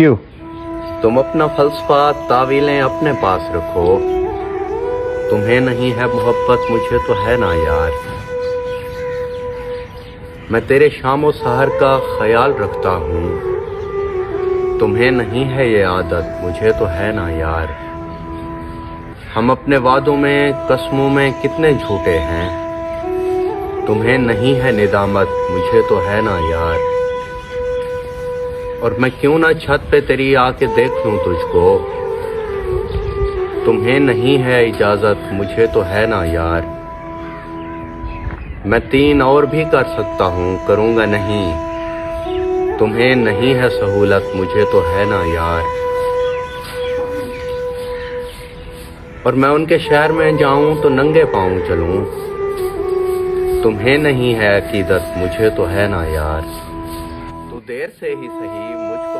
क्यों? तुम अपना फलसफा तावीलें अपने पास रखो। तुम्हें नहीं है मोहब्बत, मुझे तो है ना यार। मैं तेरे शामो सहर का ख्याल रखता हूँ। तुम्हें नहीं है ये आदत, मुझे तो है ना यार। हम अपने वादों में कसमों में कितने झूठे हैं। तुम्हें नहीं है निदामत, मुझे तो है ना यार। और मैं क्यों ना छत पे तेरी आके देख लूं तुझको। तुम्हें नहीं है इजाजत, मुझे तो है ना यार। मैं 3 और भी कर सकता हूँ, करूँगा नहीं। तुम्हें नहीं है सहूलत, मुझे तो है ना यार। और मैं उनके शहर में जाऊं तो नंगे पाँव चलूं। तुम्हें नहीं है अकीदत, मुझे तो है ना यार। तू देर से ही सही मुझको